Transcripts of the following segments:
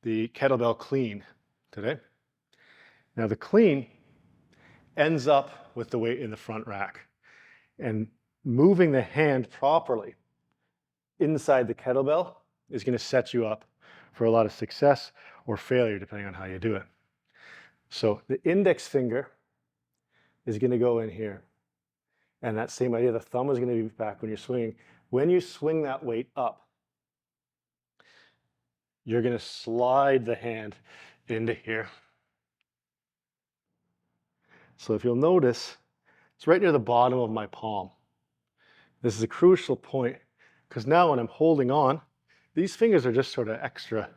the kettlebell clean today. Now the clean ends up with the weight in the front rack, and moving the hand properly inside the kettlebell is going to set you up for a lot of success or failure depending on how you do it. So the index finger is going to go in here, and that same idea, the thumb is going to be back when you're swinging. When you swing that weight up, you're going to slide the hand into here. So if you'll notice, it's right near the bottom of my palm. This is a crucial point because now when I'm holding on, these fingers are just sort of extra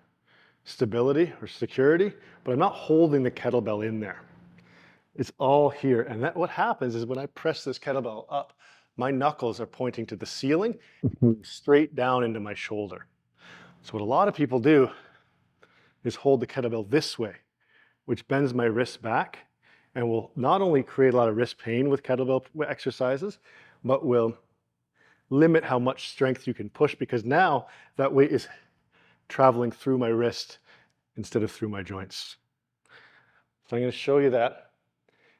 stability or security, but I'm not holding the kettlebell in there. It's all here. And that what happens is when I press this kettlebell up, my knuckles are pointing to the ceiling, straight down into my shoulder. So what a lot of people do is hold the kettlebell this way, which bends my wrist back and will not only create a lot of wrist pain with kettlebell exercises, but will limit how much strength you can push because now that weight is traveling through my wrist instead of through my joints. So I'm going to show you that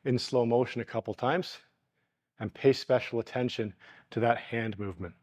in slow motion a couple times and pay special attention to that hand movement.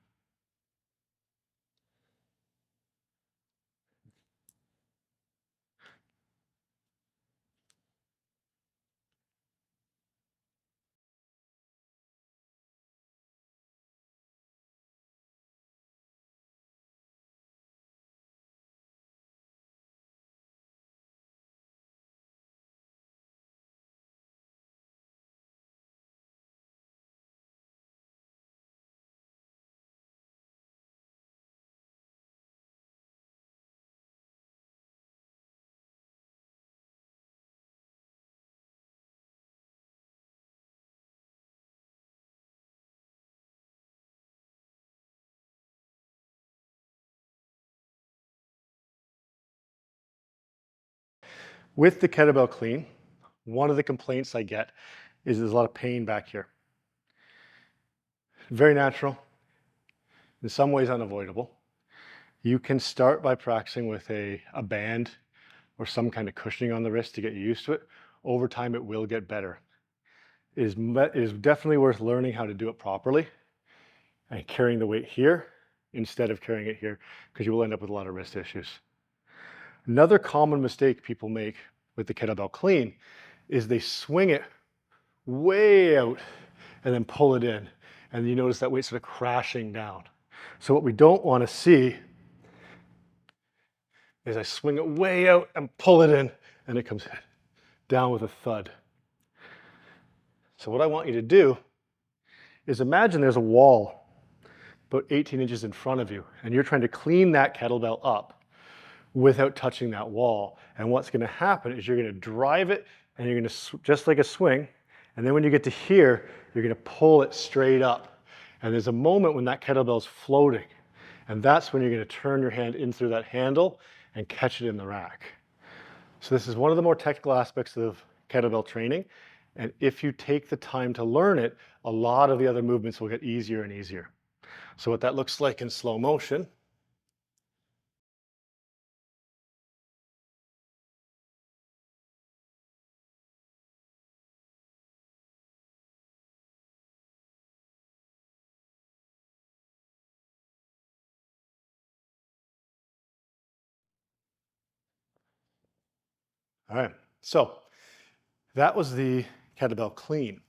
With the kettlebell clean, one of the complaints I get is there's a lot of pain back here. Very natural, in some ways unavoidable. You can start by practicing with a band or some kind of cushioning on the wrist to get you used to it. Over time, it will get better. It is definitely worth learning how to do it properly and carrying the weight here instead of carrying it here because you will end up with a lot of wrist issues. Another common mistake people make with the kettlebell clean is they swing it way out and then pull it in. And you notice that weight sort of crashing down. So what we don't want to see is I swing it way out and pull it in and it comes down with a thud. So what I want you to do is imagine there's a wall about 18 inches in front of you and you're trying to clean that kettlebell up without touching that wall. And what's going to happen is you're going to drive it and you're going to, just like a swing, and then when you get to here, you're going to pull it straight up. And there's a moment when that kettlebell's floating, and that's when you're going to turn your hand in through that handle and catch it in the rack. So this is one of the more technical aspects of kettlebell training. And if you take the time to learn it, a lot of the other movements will get easier and easier. So what that looks like in slow motion. All right, so that was the kettlebell clean.